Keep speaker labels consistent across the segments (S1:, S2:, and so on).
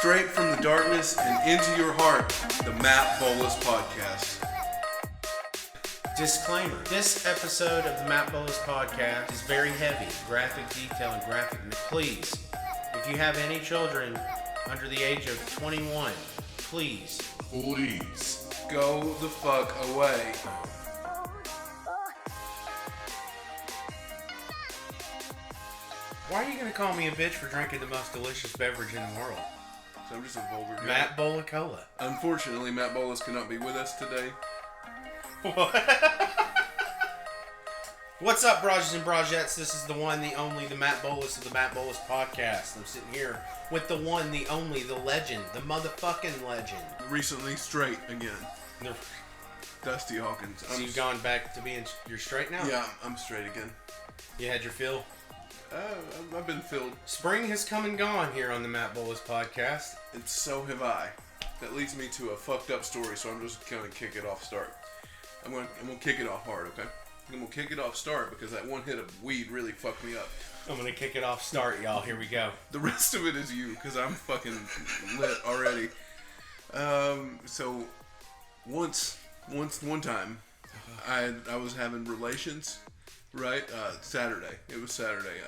S1: Straight from the darkness and into your heart, the Matt Bolus Podcast.
S2: Disclaimer. This episode of the Matt Bolus Podcast is very heavy, graphic detail and graphic. Please, if you have any children under the age of 21, please
S1: go the fuck away.
S2: Why are you going to call me a bitch for drinking the most delicious beverage in the world?
S1: So I'm just a vulgar guy.
S2: Matt Bola Cola.
S1: Unfortunately, Matt Bolus cannot be with us today.
S2: What? What's up, Brages and Bragettes? This is the one, the only, the Matt Bolus of the Matt Bolus Podcast. I'm sitting here with the one, the only, the legend, the motherfucking legend.
S1: Recently straight again. Dusty Hawkins.
S2: So you've gone back to being, you're straight now?
S1: Yeah, I'm straight again.
S2: You had your fill?
S1: I've been filled.
S2: Spring has come and gone here on the Matt Bolus Podcast.
S1: And so have I. That leads me to a fucked up story, so I'm just going to kick it off start. I'm gonna kick it off hard, okay? I'm gonna kick it off start because that one hit of weed really fucked me up.
S2: I'm gonna kick it off start, y'all. Here we go.
S1: The rest of it is you, because I'm fucking lit already. So one time, I was having relations, right? Saturday. It was Saturday.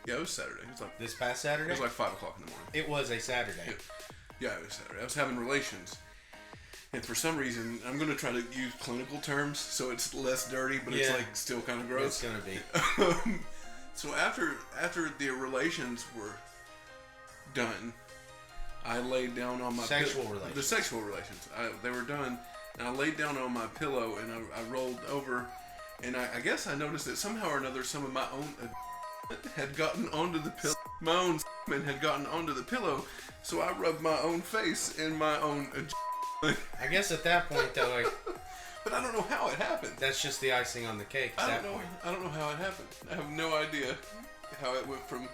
S1: It was Saturday. It was like
S2: this past Saturday.
S1: It was like 5 o'clock in the morning.
S2: It was a Saturday.
S1: Yeah, it was Saturday. I was having relations. And for some reason, I'm going to try to use clinical terms so it's less dirty, but it's like still kind of gross.
S2: It's going to be.
S1: So after the relations were done, I laid down on my
S2: sexual relations.
S1: The sexual relations. They were done, and I laid down on my pillow, and I rolled over, and I guess I noticed that somehow or another some of my own had gotten onto the pillow. My own had gotten onto the pillow, so I rubbed my own face in my own.
S2: I guess at that point, though, like,
S1: but I don't know how it happened.
S2: That's just the icing on the cake.
S1: I don't know how it happened. I have no idea how it went from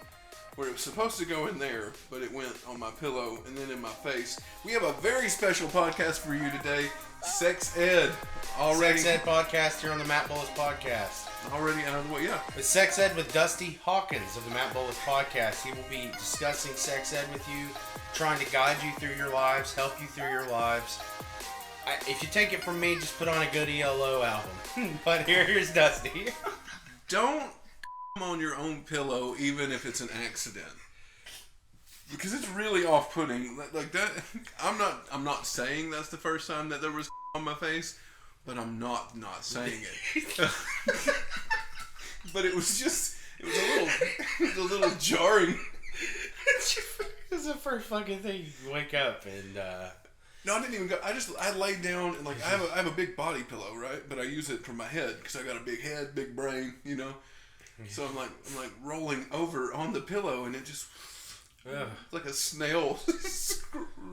S1: where it was supposed to go in there, but it went on my pillow and then in my face. We have a very special podcast for you today. Sex Ed.
S2: Sex Ed podcast here on the Matt Bolus Podcast.
S1: Already out of the way, yeah.
S2: It's Sex Ed with Dusty Hawkins of the Matt Bolus Podcast. He will be discussing sex ed with you, trying to guide you through your lives, help you through your lives. If you take it from me, just put on a good ELO album. But here's Dusty.
S1: Don't on your own pillow, even if it's an accident, because it's really off-putting. Like that. I'm not saying that's the first time that there was on my face, but I'm not saying it. But it was a little jarring.
S2: It's the first fucking thing you wake up and.
S1: No, I didn't even go. I laid down and like I have a big body pillow, right? But I use it for my head because I got a big head, big brain, you know. So I'm like rolling over on the pillow and it just like a snail.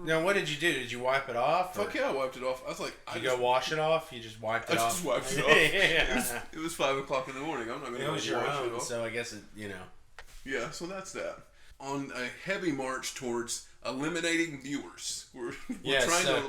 S2: Now, what did you do? Did you wipe it off?
S1: Fuck yeah, I wiped it off. I was like,
S2: Did you go wash it off? You just wiped it off.
S1: I just wiped it off. It was 5 o'clock in the morning. I'm not gonna.
S2: It was your
S1: wash
S2: own,
S1: it off.
S2: so I guess it, you know.
S1: Yeah, so that's that. On a heavy march towards eliminating viewers. We're trying to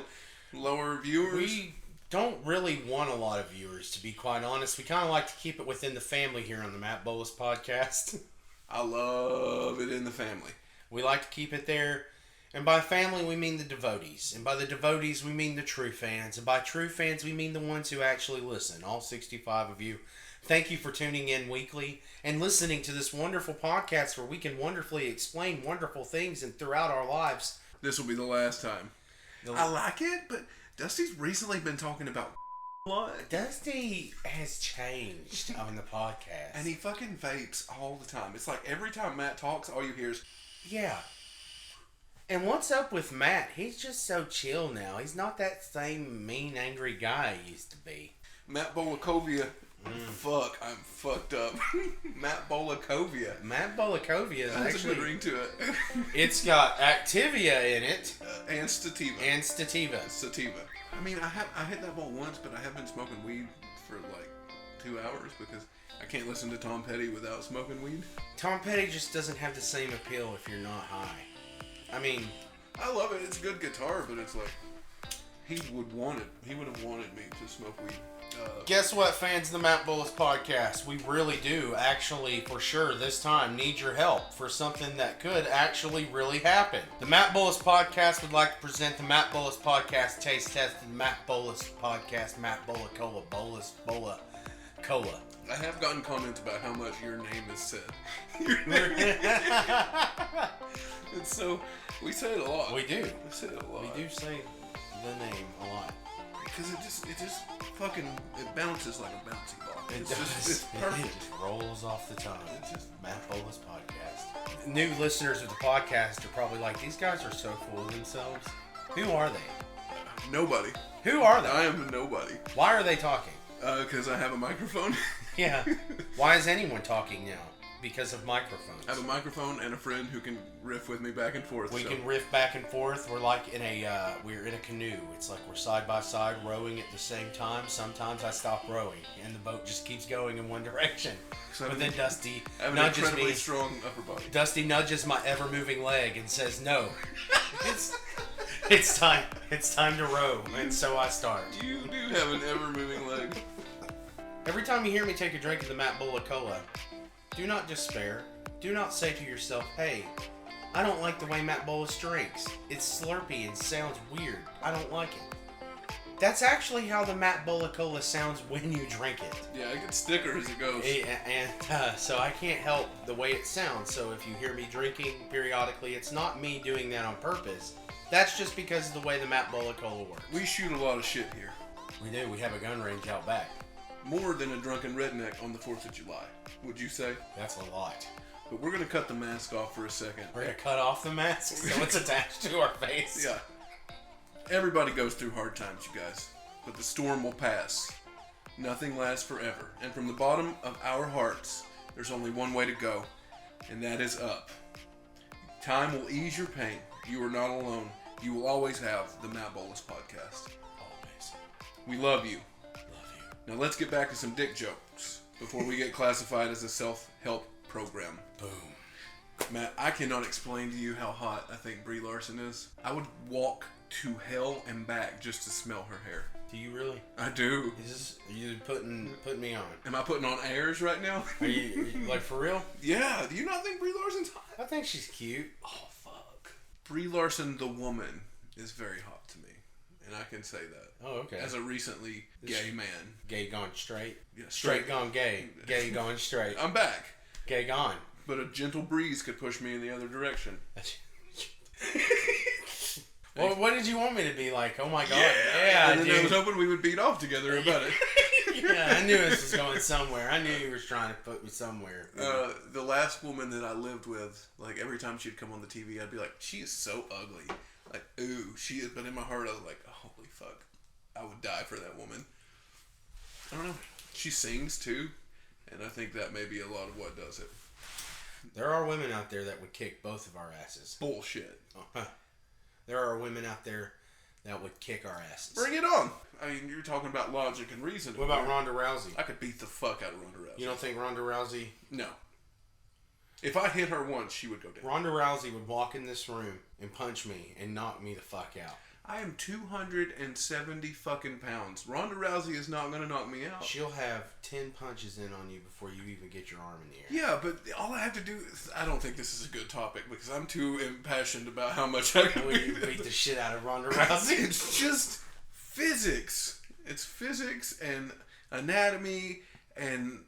S1: lower viewers.
S2: We don't really want a lot of viewers, to be quite honest. We kind of like to keep it within the family here on the Matt Bolus Podcast.
S1: I love it in the family.
S2: We like to keep it there. And by family, we mean the devotees. And by the devotees, we mean the true fans. And by true fans, we mean the ones who actually listen. All 65 of you. Thank you for tuning in weekly and listening to this wonderful podcast where we can wonderfully explain wonderful things and throughout our lives.
S1: This will be the last time. I like it, but Dusty's recently been talking about a lot.
S2: Dusty has changed on the podcast.
S1: And he fucking vapes all the time. It's like every time Matt talks, all you hear is...
S2: Yeah. And what's up with Matt? He's just so chill now. He's not that same mean, angry guy he used to be.
S1: Matt Bolakovia... Fuck, I'm fucked up. Matt Bolakovia.
S2: Matt Bolakovia is
S1: That's
S2: actually...
S1: a good ring to it.
S2: It's got Activia in it.
S1: And Sativa. Sativa. I mean, I hit that ball once, but I have been smoking weed for like 2 hours because I can't listen to Tom Petty without smoking weed.
S2: Tom Petty just doesn't have the same appeal if you're not high. I mean...
S1: I love it. It's good guitar, but it's like... He would want it. He would have wanted me to smoke weed.
S2: Guess what, fans of the Matt Bolus podcast? We really do, actually, for sure, this time need your help for something that could actually really happen. The Matt Bolus podcast would like to present the Matt Bolus podcast taste test and Matt Bolus podcast, Matt Bola Cola, Bolus, Bola, Cola.
S1: I have gotten comments about how much your name is said. And so, we say it a lot.
S2: We do.
S1: We say it a lot.
S2: We do say the name a lot.
S1: Because it just fucking, it bounces like a bouncy ball.
S2: It
S1: It's
S2: does.
S1: just, it's perfect.
S2: It just rolls off the tongue.
S1: It's just
S2: Matt Bolus podcast. New listeners of the podcast are probably like, these guys are so full of themselves. Who are they?
S1: nobody.
S2: Who are they?
S1: I am a nobody.
S2: Why are they talking?
S1: Because I have a microphone.
S2: Yeah. Why is anyone talking now? Because of microphones.
S1: I have a microphone and a friend who can riff with me back and forth.
S2: We can riff back and forth. We're like in we're in a canoe. It's like we're side by side rowing at the same time. Sometimes I stop rowing and the boat just keeps going in one direction. But then Dusty
S1: I have an
S2: nudges
S1: incredibly
S2: me.
S1: strong upper body.
S2: Dusty nudges my ever-moving leg and says, "No, it's time. It's time to row." And so I start.
S1: You do have an ever-moving leg.
S2: Every time you hear me take a drink of the Matt Bola Cola, do not despair. Do not say to yourself, "Hey, I don't like the way Matt Bolus drinks. It's slurpy and sounds weird. I don't like it." That's actually how the Matt Bola Cola sounds when you drink it.
S1: Yeah, I get sticker as it goes.
S2: So I can't help the way it sounds. So if you hear me drinking periodically, it's not me doing that on purpose. That's just because of the way the Matt Bola Cola works.
S1: We shoot a lot of shit here.
S2: We do. We have a gun range out back.
S1: More than a drunken redneck on the 4th of July, would you say?
S2: That's a lot.
S1: But we're going to cut the mask off for a second.
S2: We're going to cut off the mask so it's attached to our face.
S1: Yeah. Everybody goes through hard times, you guys. But the storm will pass. Nothing lasts forever. And from the bottom of our hearts, there's only one way to go. And that is up. Time will ease your pain. You are not alone. You will always have the Matt Bolus podcast.
S2: Always.
S1: We love you.
S2: Love you.
S1: Now let's get back to some dick jokes before we get classified as a self-help program.
S2: Boom.
S1: Matt, I cannot explain to you how hot I think Brie Larson is. I would walk to hell and back just to smell her hair.
S2: Do you really?
S1: I do.
S2: Are you putting me on?
S1: Am I putting on airs right now?
S2: Are you like for real?
S1: Yeah. Do you not think Brie Larson's hot?
S2: I think she's cute. Oh fuck.
S1: Brie Larson, the woman, is very hot to me, and I can say that.
S2: Oh okay.
S1: As a recently gay man.
S2: Gay gone straight.
S1: Yeah,
S2: Straight gone gay. Gay gone straight.
S1: I'm back.
S2: Gay gone.
S1: But a gentle breeze could push me in the other direction.
S2: Well, what did you want me to be like? Oh my god.
S1: Yeah, and then
S2: dude.
S1: I was hoping we would beat off together about it.
S2: Yeah, I knew this was going somewhere. I knew you were trying to put me somewhere.
S1: The last woman that I lived with, like every time she'd come on the TV, I'd be like, she is so ugly. Like, ooh, she is. But in my heart, I was like, holy fuck, I would die for that woman. I don't know. She sings too, and I think that may be a lot of what does it.
S2: There are women out there that would kick both of our asses.
S1: Bullshit.
S2: There are women out there that would kick our asses.
S1: Bring it on. I mean, you're talking about logic and reason.
S2: What about Ronda Rousey?
S1: I could beat the fuck out of Ronda Rousey.
S2: You don't think Ronda Rousey...
S1: No. If I hit her once, she would go down.
S2: Ronda Rousey would walk in this room and punch me and knock me the fuck out.
S1: I am 270 fucking pounds. Ronda Rousey is not going to knock me out.
S2: She'll have 10 punches in on you before you even get your arm in the air.
S1: Yeah, but all I have to do is... I don't think this is a good topic because I'm too impassioned about how much I can
S2: beat the shit out of Ronda Rousey.
S1: It's just physics. It's physics and anatomy and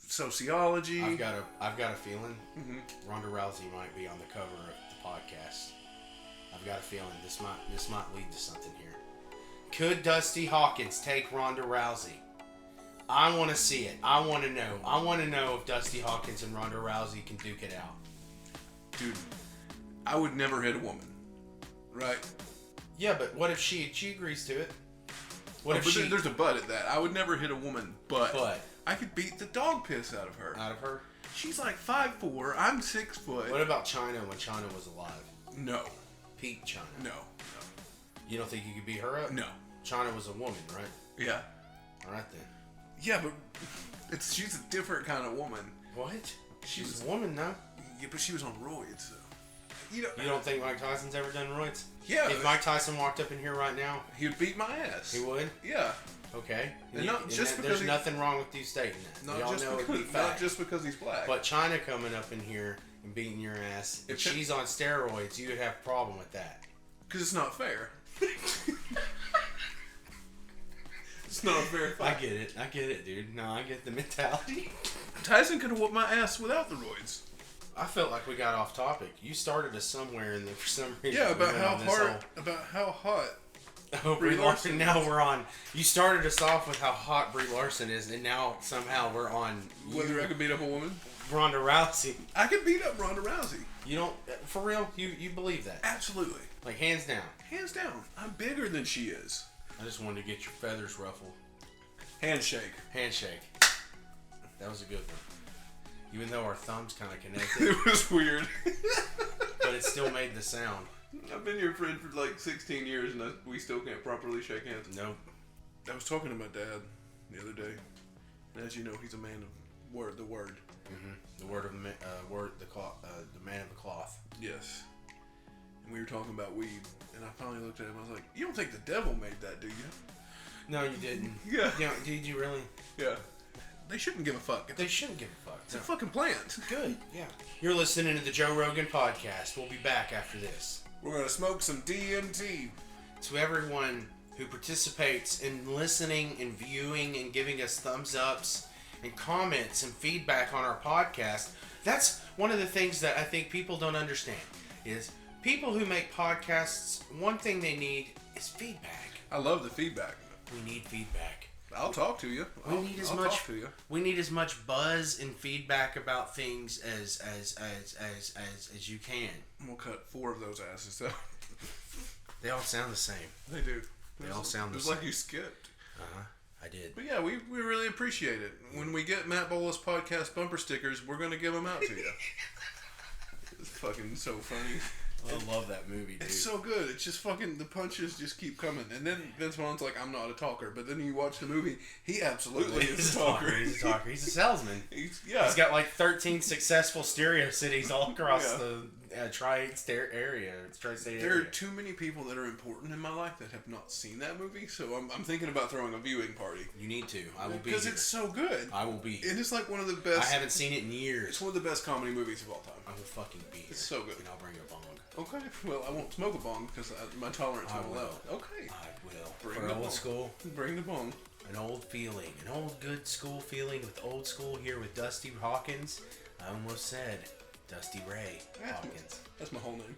S1: sociology.
S2: I've got a feeling Ronda Rousey might be on the cover of the podcast. I've got a feeling this might lead to something here. Could Dusty Hawkins take Ronda Rousey? I want to see it. I want to know. I want to know if Dusty Hawkins and Ronda Rousey can duke it out.
S1: Dude, I would never hit a woman. Right?
S2: Yeah, but what if she agrees to it? What if she...
S1: There's a but at that. I would never hit a woman, but
S2: But
S1: I could beat the dog piss out of her.
S2: out of her?
S1: She's like 5'4". I'm 6 foot.
S2: What about China when China was alive?
S1: No.
S2: Peak China.
S1: No.
S2: You don't think you could beat her up?
S1: No.
S2: China was a woman, right?
S1: Yeah.
S2: All right then.
S1: Yeah, but she's a different kind of woman.
S2: What? She's a woman now.
S1: Yeah, but she was on roids, You
S2: don't think Mike Tyson's ever done roids?
S1: Yeah.
S2: If Mike Tyson walked up in here right now,
S1: he would beat my ass.
S2: he would?
S1: Yeah.
S2: Okay.
S1: And not just because
S2: there's nothing wrong with you stating that.
S1: Not
S2: We all
S1: just
S2: know
S1: because,
S2: it'd be fact.
S1: not just because he's black.
S2: But China coming up in here and beating your ass, if she's on steroids, you would have a problem with that.
S1: Because it's not fair. It's not a fair fight.
S2: I get it, dude. No, I get the mentality.
S1: Tyson could have whooped my ass without the roids.
S2: I felt like we got off topic. You started us somewhere, and then for some reason,
S1: Yeah, about how hot.
S2: Oh,
S1: Brie Larson.
S2: Now we're on. You started us off with how hot Brie Larson is, and now somehow we're on.
S1: Whether I could beat up a woman.
S2: Ronda Rousey.
S1: I could beat up Ronda Rousey.
S2: You don't, for real? You believe that?
S1: Absolutely.
S2: Like hands down.
S1: Hands down. I'm bigger than she is.
S2: I just wanted to get your feathers ruffled.
S1: Handshake.
S2: Handshake. That was a good one. Even though our thumbs kind of connected.
S1: It was weird.
S2: But it still made the sound.
S1: I've been your friend for like 16 years and we still can't properly shake hands.
S2: Nope.
S1: I was talking to my dad the other day. And as you know, he's a man of the word.
S2: Mm-hmm. The word of the man of the cloth.
S1: Yes. And we were talking about weed. And I finally looked at him. I was like, you don't think the devil made that, do you?
S2: No, you didn't.
S1: Yeah.
S2: Did you really?
S1: Yeah. They shouldn't give a fuck.
S2: They shouldn't give a fuck.
S1: It's a fucking plant.
S2: Good, yeah. You're listening to the Joe Rogan Podcast. We'll be back after this.
S1: We're going to smoke some DMT.
S2: To everyone who participates in listening and viewing and giving us thumbs ups and comments and feedback on our podcast, that's one of the things that I think people don't understand is people who make podcasts, one thing they need is feedback.
S1: I love the feedback.
S2: We need feedback.
S1: I'll talk to you.
S2: We need as much buzz and feedback about things as you can.
S1: We'll cut 4 of those asses out.
S2: They all sound the same.
S1: They do.
S2: They all sound the
S1: same. It was like you skipped.
S2: I did.
S1: But yeah, we really appreciate it. When we get Matt Bolus podcast bumper stickers, we're gonna give them out to you. It's fucking so funny.
S2: I love that movie, dude.
S1: It's so good. It's just fucking, the punches just keep coming. And then Vince Vaughn's like, I'm not a talker. But then you watch the movie, he absolutely is a talker.
S2: He's a talker. He's a salesman.
S1: He's
S2: got like 13 successful stereo cities all across the tri-state area.
S1: There are too many people that are important in my life that have not seen that movie. So I'm thinking about throwing a viewing party.
S2: You need to. I will be
S1: Because it's so good.
S2: I will be.
S1: It is like one of the best.
S2: I haven't seen it in years.
S1: It's one of the best comedy movies of all time.
S2: I will fucking be here.
S1: It's so good.
S2: And I'll bring a bong.
S1: Okay, well, I won't smoke a bong because my tolerance won't allow it. Okay.
S2: I will.
S1: Bring
S2: For
S1: the
S2: old
S1: bong.
S2: school.
S1: Bring the bong.
S2: An old feeling. An old good school feeling with old school here with Dusty Hawkins. I almost said Dusty Ray Hawkins.
S1: That's my whole name.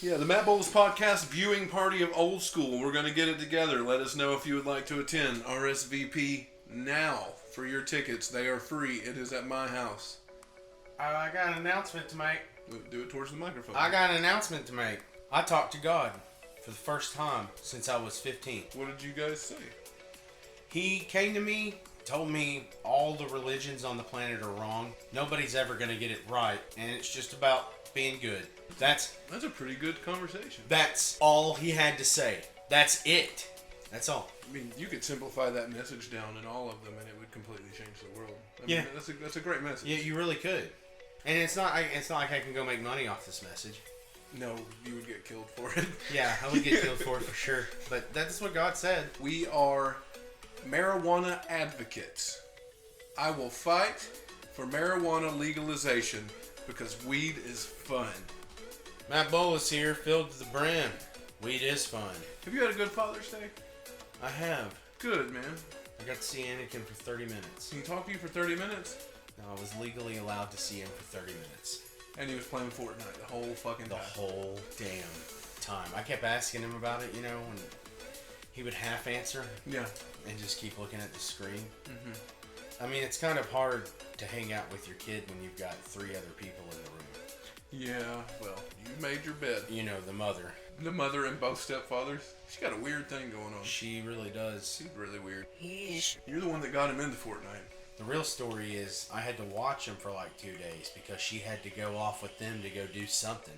S1: Yeah, the Matt Bowles Podcast viewing party of old school. We're going to get it together. Let us know if you would like to attend. RSVP now for your tickets. They are free. It is at my house.
S2: I got an announcement to make.
S1: Do it towards the microphone.
S2: I got an announcement to make. I talked to God for the first time since I was 15.
S1: What did you guys say?
S2: He came to me, told me all the religions on the planet are wrong. Nobody's ever going to get it right. And it's just about being good. That's
S1: a pretty good conversation.
S2: That's all he had to say. That's it. That's all.
S1: I mean, you could simplify that message down in all of them and it would completely change the world. I
S2: Yeah.
S1: mean, that's a great message.
S2: Yeah, you really could. And it's not like I can go make money off this message.
S1: No, you would get killed for it.
S2: Yeah, I would get killed for it for sure. But that's what God said.
S1: We are marijuana advocates. I will fight for marijuana legalization because weed is fun.
S2: Matt Bolus here, filled to the brim. Weed is fun.
S1: Have you had a good Father's Day?
S2: I have.
S1: Good, man.
S2: I got to see Anakin for 30 minutes.
S1: Can he talk to you for 30 minutes?
S2: No, I was legally allowed to see him for 30 minutes.
S1: And he was playing Fortnite the whole fucking time.
S2: The whole damn time. I kept asking him about it, and he would half answer.
S1: Yeah.
S2: And just keep looking at the screen.
S1: Mm-hmm.
S2: I mean, it's kind of hard to hang out with your kid when you've got 3 other people in the room.
S1: Yeah, well, you made your bed.
S2: You know, the mother.
S1: The mother and both stepfathers. She's got a weird thing going on.
S2: She really does.
S1: She's really weird. You're the one that got him into Fortnite.
S2: The real story is I had to watch him for like 2 days because she had to go off with them to go do something.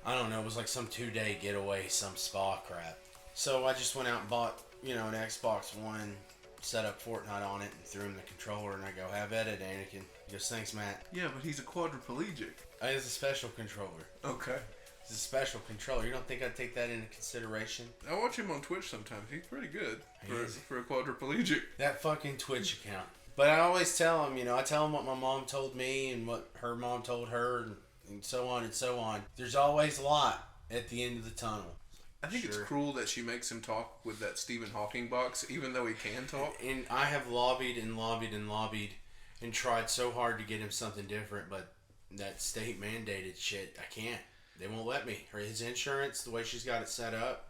S2: I don't know, it was like some 2-day getaway, some spa crap. So I just went out and bought, an Xbox One, set up Fortnite on it and threw him the controller, and I go, have at it, Anakin. He goes, thanks, Matt.
S1: Yeah, but he's a quadriplegic.
S2: It's a special controller.
S1: Okay.
S2: It's a special controller. You don't think I'd take that into consideration?
S1: I watch him on Twitch sometimes. He's pretty good for a quadriplegic.
S2: That fucking Twitch account. But I always tell him, I tell him what my mom told me and what her mom told her and so on and so on. There's always light at the end of the tunnel.
S1: I think it's cruel that she makes him talk with that Stephen Hawking box, even though he can talk.
S2: And I have lobbied and tried so hard to get him something different, but that state mandated shit, I can't. They won't let me. His insurance, the way she's got it set up.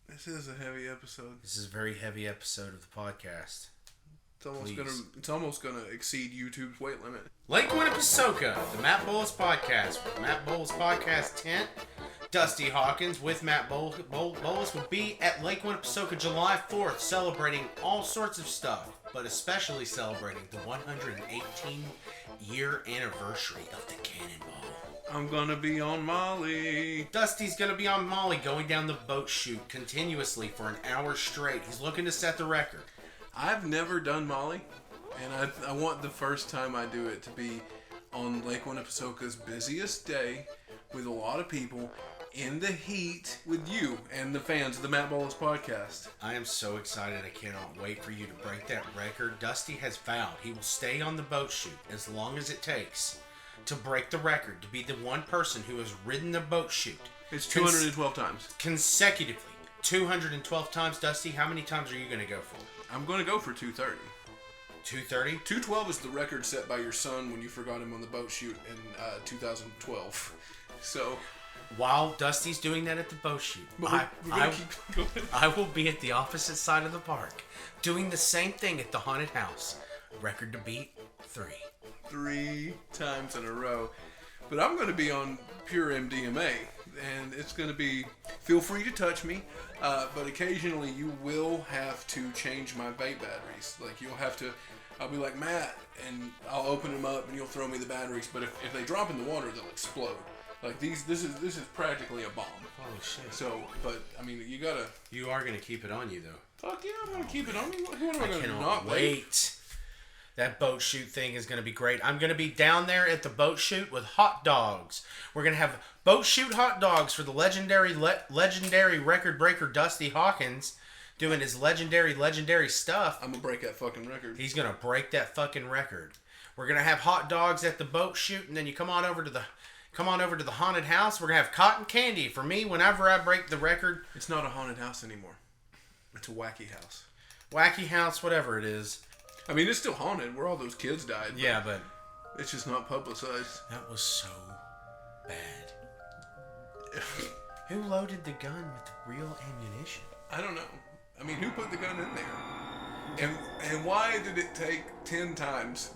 S1: This is a heavy episode.
S2: This is a very heavy episode of the podcast.
S1: It's almost gonna exceed YouTube's weight limit.
S2: Lake Winnipesaukee, the Matt Bolus podcast. With Matt Bolus podcast tent. Dusty Hawkins with Matt Bolus will be at Lake Winnipesaukee July 4th, celebrating all sorts of stuff, but especially celebrating the 118-year anniversary of the Cannonball.
S1: I'm gonna be on Molly.
S2: Dusty's gonna be on Molly, going down the boat chute continuously for an hour straight. He's looking to set the record.
S1: I've never done Molly, and I want the first time I do it to be on Lake Winnipesaukie's busiest day with a lot of people in the heat with you and the fans of the Matt Bolus podcast.
S2: I am so excited. I cannot wait for you to break that record. Dusty has vowed he will stay on the boat chute as long as it takes to break the record, to be the one person who has ridden the boat chute.
S1: It's 212 times.
S2: Consecutively. 212 times. Dusty, how many times are you going to go for?
S1: I'm going to go for 230.
S2: 230?
S1: 212 is the record set by your son when you forgot him on the boat chute in 2012. So,
S2: while Dusty's doing that at the boat chute, I will be at the opposite side of the park doing the same thing at the haunted house. Record to beat, 3.
S1: 3 times in a row. But I'm going to be on pure MDMA, and it's going to be, feel free to touch me, but occasionally you will have to change my vape batteries. Like, I'll be like, Matt, and I'll open them up and you'll throw me the batteries, but if they drop in the water, they'll explode. Like, this is practically a bomb.
S2: Holy shit.
S1: So, but, I mean,
S2: You are going to keep it on you, though.
S1: Fuck yeah, I'm going to keep it on me. What am I going to
S2: not wait. That boat chute thing is going to be great. I'm going to be down there at the boat chute with hot dogs. We're going to have boat chute hot dogs for the legendary record breaker Dusty Hawkins doing his legendary stuff.
S1: I'm going to break that fucking record.
S2: He's going to break that fucking record. We're going to have hot dogs at the boat chute, and then you come on over to the haunted house. We're going to have cotton candy for me whenever I break the record.
S1: It's not a haunted house anymore. It's a wacky house.
S2: Wacky house, whatever it is.
S1: I mean, it's still haunted where all those kids died.
S2: Yeah, but
S1: it's just not publicized.
S2: That was so bad. Who loaded the gun with the real ammunition?
S1: I don't know. I mean, who put the gun in there? And why did it take 10 times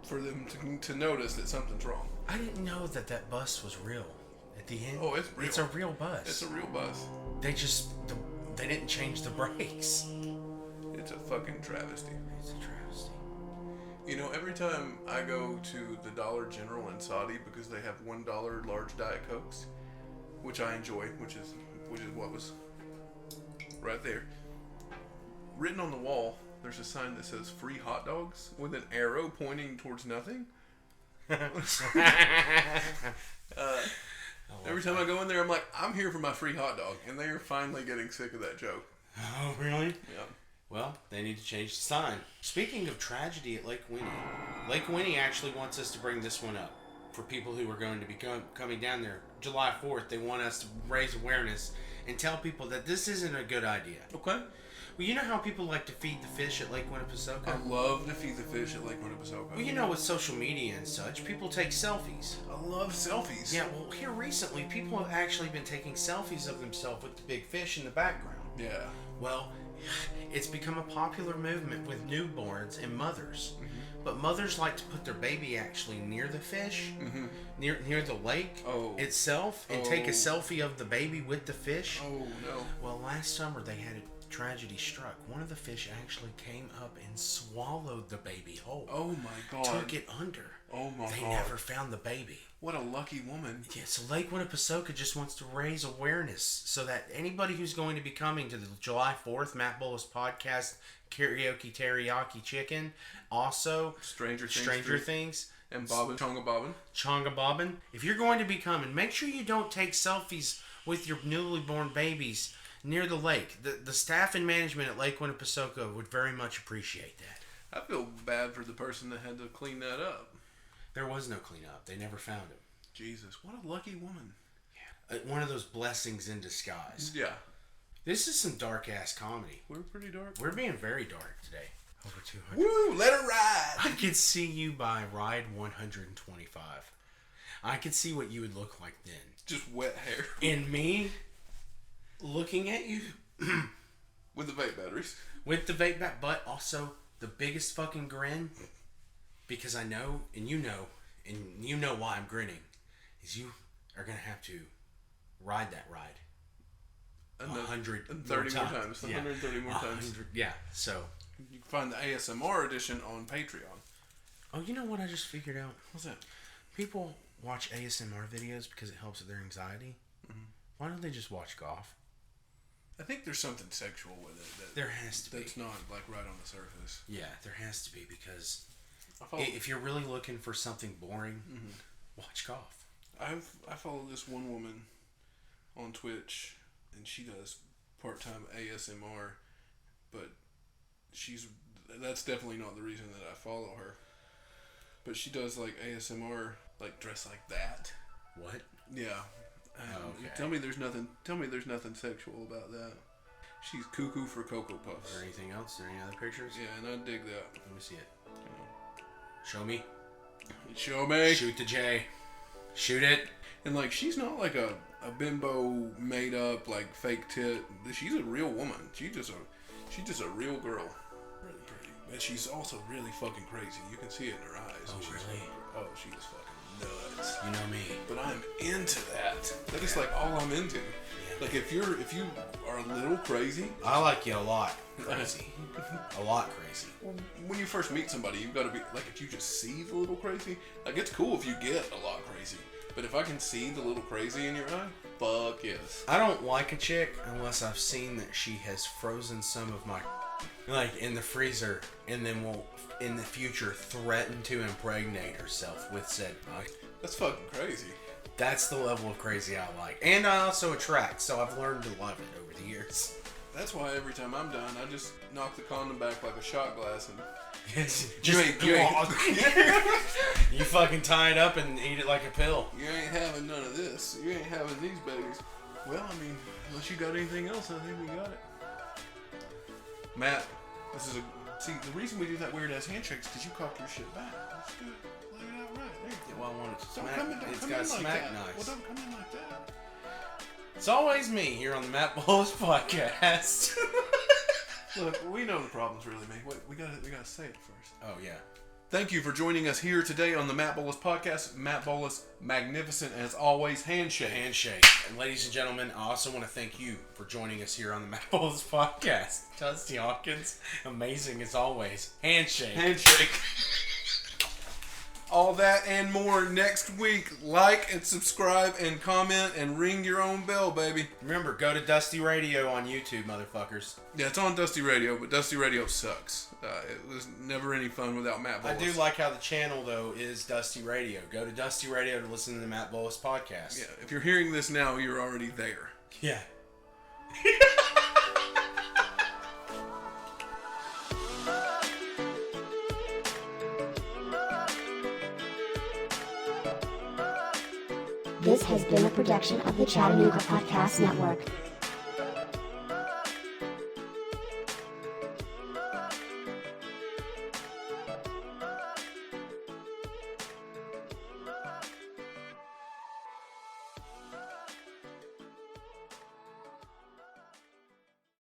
S1: for them to notice that something's wrong?
S2: I didn't know that bus was real. At the end,
S1: oh, it's real.
S2: It's a real bus.
S1: It's a real bus.
S2: They didn't change the brakes.
S1: It's a fucking travesty.
S2: It's a travesty.
S1: You know, every time I go to the Dollar General in Saudi because they have $1 large Diet Cokes, which I enjoy, which is what was right there. Written on the wall, there's a sign that says free hot dogs with an arrow pointing towards nothing. Every time I go in there, I'm like, I'm here for my free hot dog, and they are finally getting sick of that joke.
S2: Oh, really?
S1: Yeah.
S2: Well, they need to change the sign. Speaking of tragedy at Lake Winnie, Lake Winnie actually wants us to bring this one up for people who are going to be coming down there July 4th. They want us to raise awareness and tell people that this isn't a good idea.
S1: Okay.
S2: Well, you know how people like to feed the fish at Lake Winnipesaukee?
S1: I love to feed the fish at Lake Winnipesaukee.
S2: Well, you know, with social media and such, people take selfies.
S1: I love selfies.
S2: Yeah, well, here recently, people have actually been taking selfies of themselves with the big fish in the background.
S1: Yeah.
S2: Well, it's become a popular movement with newborns and mothers.
S1: Mm-hmm.
S2: But mothers like to put their baby actually near the fish,
S1: mm-hmm.
S2: near the lake itself, and take a selfie of the baby with the fish.
S1: Oh, no.
S2: Well, last summer they had tragedy struck. One of the fish actually came up and swallowed the baby whole.
S1: Oh my God.
S2: Took it under.
S1: Oh my God.
S2: They never found the baby.
S1: What a lucky woman.
S2: Yeah, so Lake Winnepesaukah just wants to raise awareness so that anybody who's going to be coming to the July 4th Matt Bolus podcast karaoke teriyaki chicken, also
S1: Stranger
S2: Things,
S1: and Chonga Bobbin.
S2: If you're going to be coming, make sure you don't take selfies with your newly born babies near the lake. The staff and management at Lake Winnepesaukah would very much appreciate that.
S1: I feel bad for the person that had to clean that up.
S2: There was no cleanup. They never found him.
S1: Jesus, what a lucky woman.
S2: Yeah. One of those blessings in disguise.
S1: Yeah.
S2: This is some dark-ass comedy.
S1: We're pretty dark.
S2: We're being very dark today. Over 200.
S1: Woo, let her ride.
S2: I could see you by ride 125. I could see what you would look like then.
S1: Just wet hair.
S2: And me looking at you.
S1: With the vape batteries.
S2: With the vape bat, but also the biggest fucking grin. Because I know, and you know why I'm grinning, is you are going to have to ride that ride 130 more times.
S1: 130 more times.
S2: Yeah, so.
S1: You can find the ASMR edition on Patreon.
S2: Oh, you know what I just figured out?
S1: What's that?
S2: People watch ASMR videos because it helps with their anxiety. Mm-hmm. Why don't they just watch golf?
S1: I think there's something sexual with it.
S2: There has to be.
S1: That's not like right on the surface.
S2: Yeah, there has to be because if you're really looking for something boring, watch golf.
S1: I follow this one woman on Twitch, and she does part-time ASMR, but that's definitely not the reason that I follow her. But she does like ASMR, like dress like that.
S2: What?
S1: Yeah.
S2: Okay.
S1: Tell me there's nothing sexual about that. She's cuckoo for Cocoa Puffs.
S2: Is there anything else? Are there any other pictures?
S1: Yeah, and I dig that.
S2: Let me see it. Show me.
S1: Show me.
S2: Shoot the J. Shoot it.
S1: And like, she's not like a bimbo made up like fake tit. She's a real woman. She's just a real girl. Really pretty. And she's also really fucking crazy. You can see it in her eyes.
S2: Oh, really?
S1: She's fucking nuts.
S2: You know me.
S1: But I'm into that. That is like all I'm into. Yeah. Like if you are a little crazy.
S2: I like you a lot crazy. A lot crazy.
S1: When you first meet somebody, you've got to be like, if you just see the little crazy, like it's cool if you get a lot crazy. But if I can see the little crazy in your eye, fuck yes.
S2: I don't like a chick unless I've seen that she has frozen some of my like in the freezer and then will in the future threaten to impregnate herself with said bug.
S1: That's fucking crazy.
S2: That's the level of crazy I like. And I also attract, so I've learned to love it over the years.
S1: That's why every time I'm done, I just knock the condom back like a shot glass and
S2: you fucking tie it up and eat it like a pill.
S1: You ain't having none of this. You ain't having these babies. Well, I mean, unless you got anything else, I think we got it. Matt, see, the reason we do that weird ass handshake is because you cock your shit back. That's good. Lay it out right. There you go.
S2: Well, I want it to
S1: Don't
S2: smack.
S1: come in, don't
S2: it's
S1: come
S2: got
S1: in
S2: to
S1: like
S2: smack
S1: that.
S2: nice.
S1: Well, don't come in like that.
S2: It's always me here on the Matt Bolus podcast.
S1: Look, we know the problem's really me. Wait, we gotta say it first.
S2: Oh yeah.
S1: Thank you for joining us here today on the Matt Bolus podcast. Matt Bolus, magnificent as always. Handshake.
S2: Handshake. And ladies and gentlemen, I also want to thank you for joining us here on the Matt Bolus podcast. Dusty Hawkins, amazing as always. Handshake.
S1: Handshake. All that and more next week. Like and subscribe and comment and ring your own bell, baby.
S2: Remember, go to Dusty Radio on YouTube, motherfuckers.
S1: Yeah, it's on Dusty Radio, but Dusty Radio sucks. It was never any fun without Matt Bolus.
S2: I do like how the channel, though, is Dusty Radio. Go to Dusty Radio to listen to the Matt Bolus podcast.
S1: Yeah, if you're hearing this now, you're already there.
S2: Yeah.
S3: This has been a production of the Chattanooga Podcast Network.